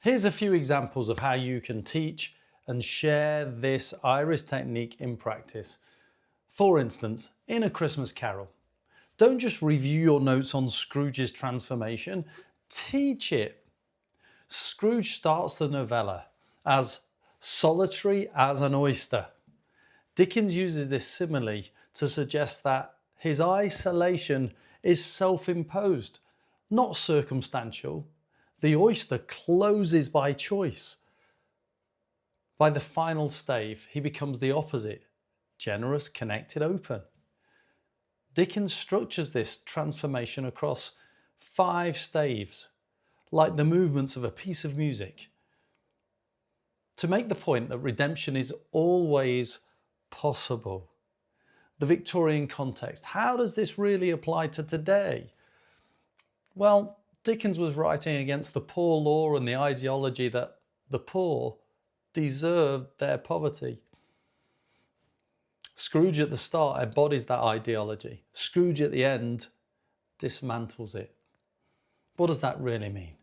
Here's a few examples of how you can teach and share this iris technique in practice. For instance, in A Christmas Carol, don't just review your notes on Scrooge's transformation, teach it. Scrooge starts the novella as solitary as an oyster. Dickens uses this simile to suggest that his isolation is self-imposed, not circumstantial. The oyster closes by choice. By the final stave, he becomes the opposite, generous, connected, open. Dickens structures this transformation across 5 staves, like the movements of a piece of music, to make the point that redemption is always possible. The Victorian context. How does this really apply to today? Well, Dickens was writing against the poor law and the ideology that the poor deserved their poverty. Scrooge at the start embodies that ideology. Scrooge at the end dismantles it. What does that really mean?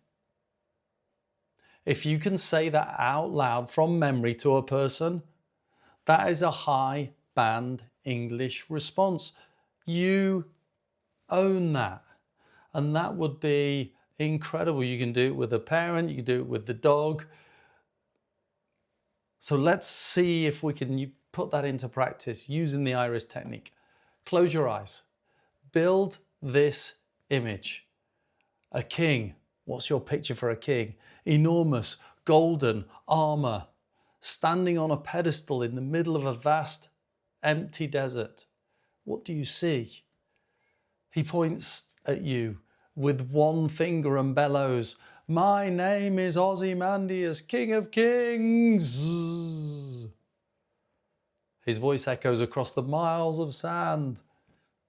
If you can say that out loud from memory to a person, that is a high band English response. You own that. And that would be incredible. You can do it with a parent, you can do it with the dog. So let's see if we can put that into practice using the iris technique. Close your eyes. Build this image. A king. What's your picture for a king? Enormous, golden armor, standing on a pedestal in the middle of a vast, empty desert. What do you see? He points at you with one finger and bellows, "My name is Ozymandias, King of Kings." His voice echoes across the miles of sand,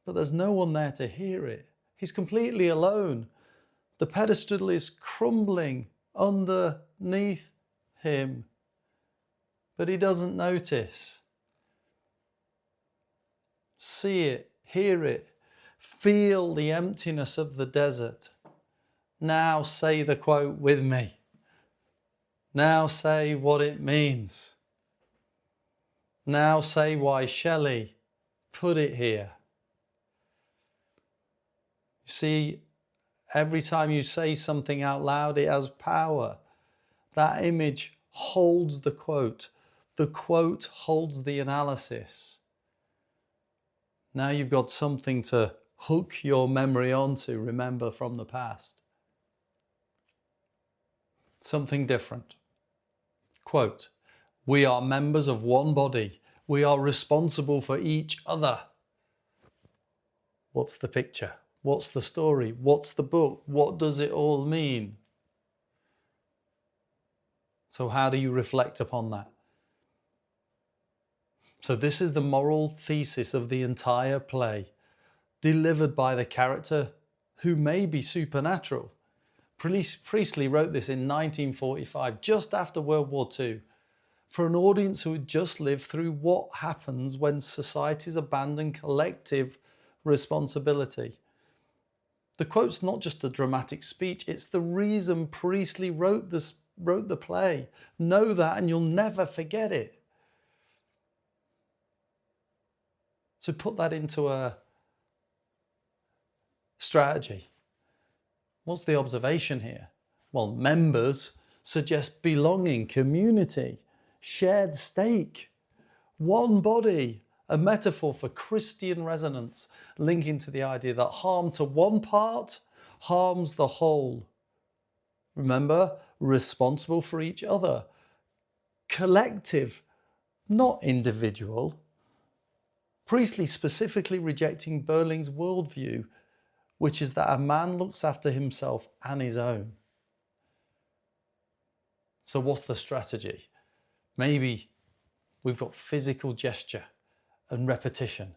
but there's no one there to hear it. He's completely alone. The pedestal is crumbling underneath him, but he doesn't notice. See it, hear it, feel the emptiness of the desert. Now say the quote with me. Now say what it means. Now say why Shelley put it here. See, every time you say something out loud, it has power. That image holds the quote. The quote holds the analysis. Now you've got something to hook your memory onto, remember from the past. Something different. Quote, "We are members of one body. We are responsible for each other." What's the picture? What's the story? What's the book? What does it all mean? So how do you reflect upon that? So this is the moral thesis of the entire play, delivered by the character who may be supernatural. Priestley wrote this in 1945, just after World War II, for an audience who had just lived through what happens when societies abandon collective responsibility. The quote's not just a dramatic speech, it's the reason Priestley wrote the play. Know that and you'll never forget it. So put that into a strategy. What's the observation here? Well, members suggest belonging, community, shared stake, one body, a metaphor for Christian resonance, linking to the idea that harm to one part harms the whole. Remember, responsible for each other, collective, not individual. Priestley specifically rejecting Berling's worldview, which is that a man looks after himself and his own. So what's the strategy? Maybe we've got physical gesture and repetition.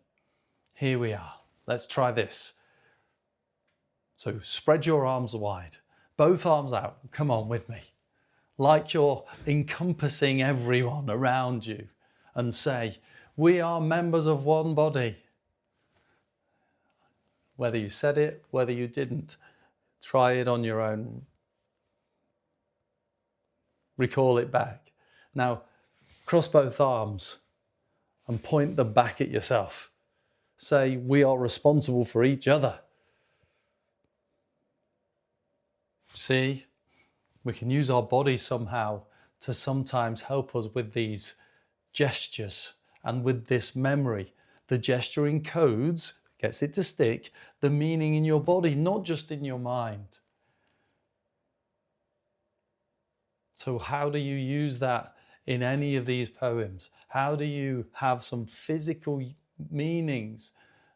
Here we are. Let's try this. So spread your arms wide, both arms out. Come on with me. Like you're encompassing everyone around you, and say, "We are members of one body." Whether you said it, whether you didn't, try it on your own. recall it back. Now, cross both arms and point them back at yourself. Say, we are responsible for each other. See, we can use our body somehow to sometimes help us with these gestures and with this memory. The gesture encodes, gets it to stick, the meaning in your body, not just in your mind. So how do you use that in any of these poems? How do you have some physical meanings?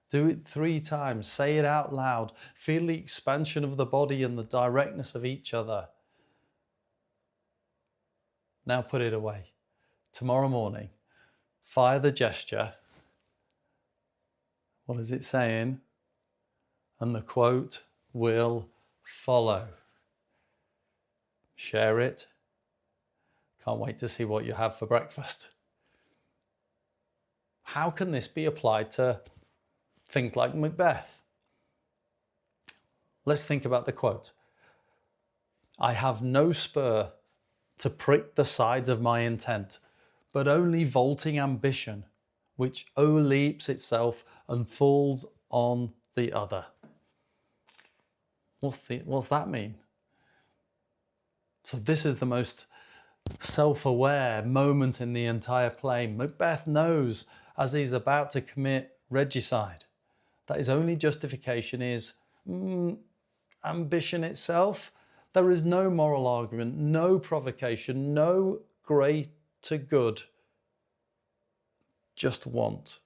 Do it 3 times, say it out loud, feel the expansion of the body and the directness of each other. Now put it away. Tomorrow morning, fire the gesture. What is it saying? And the quote will follow. Share it. Can't wait to see what you have for breakfast. How can this be applied to things like Macbeth? Let's think about the quote. I have no spur to prick the sides of my intent, but only vaulting ambition, which o'erleaps itself and falls on the other. What's that mean? So this is the most self-aware moment in the entire play. Macbeth knows as he's about to commit regicide that his only justification is ambition itself. There is no moral argument, no provocation, no greater good, just want.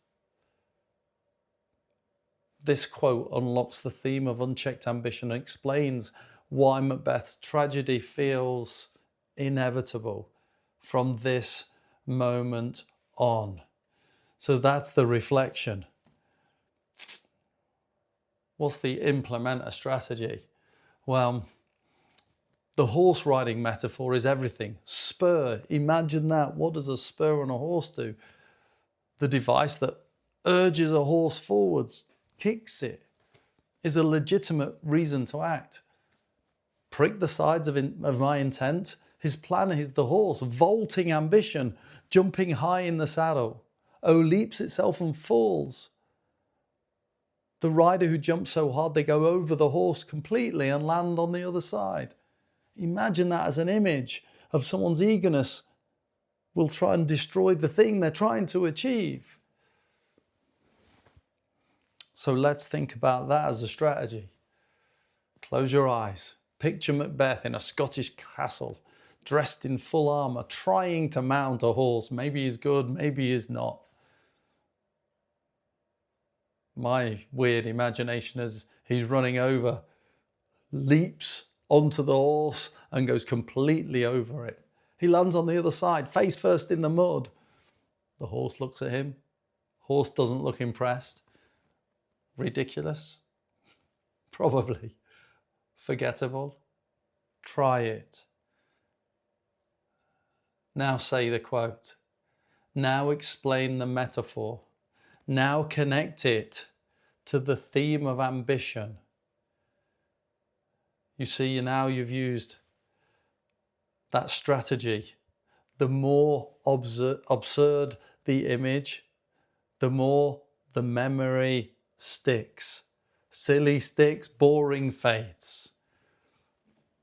This quote unlocks the theme of unchecked ambition and explains why Macbeth's tragedy feels inevitable from this moment on. So that's the reflection. What's the implementer strategy? Well, the horse riding metaphor is everything. Spur, imagine that. What does a spur on a horse do? The device that urges a horse forwards, kicks it, is a legitimate reason to act. Prick the sides of my intent. His plan is the horse, vaulting ambition, jumping high in the saddle. Leaps itself and falls. The rider who jumps so hard they go over the horse completely and land on the other side. Imagine that as an image of someone's eagerness will try and destroy the thing they're trying to achieve. So let's think about that as a strategy. Close your eyes. Picture Macbeth in a Scottish castle, dressed in full armour, trying to mount a horse. Maybe he's good, maybe he's not. My weird imagination is he's running over, leaps onto the horse and goes completely over it. He lands on the other side, face first in the mud. The horse looks at him. Horse doesn't look impressed. Ridiculous? Probably. Forgettable? Try it. Now say the quote. Now explain the metaphor. Now connect it to the theme of ambition. You see, now you've used that strategy. The more absurd the image, the more the memory sticks. Silly sticks, boring fades.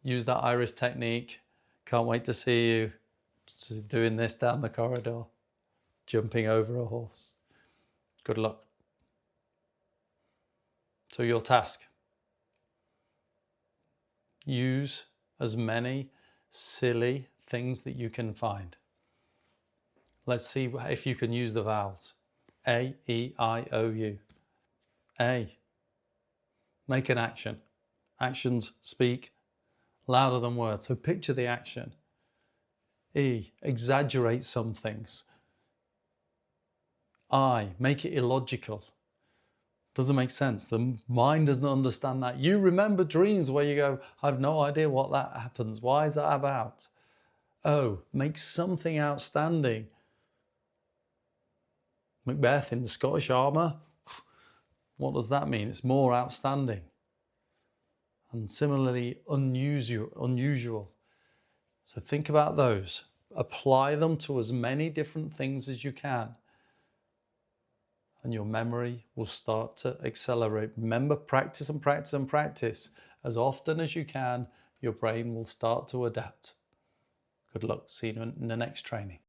Use that iris technique. Can't wait to see you doing this down the corridor, jumping over a horse. Good luck. So your task. Use as many silly things that you can find. Let's see if you can use the vowels. A, E, I, O, U. A. Make an action. Actions speak louder than words. So picture the action. E. Exaggerate some things. I. Make it illogical. Doesn't make sense. The mind doesn't understand that. You remember dreams where you go, I have no idea what that happens. Why is that about? O. Make something outstanding. Macbeth in the Scottish armour. What does that mean? It's more outstanding. And similarly, unusual. So think about those. Apply them to as many different things as you can, and your memory will start to accelerate. Remember, practice and practice and practice. As often as you can, your brain will start to adapt. Good luck. See you in the next training.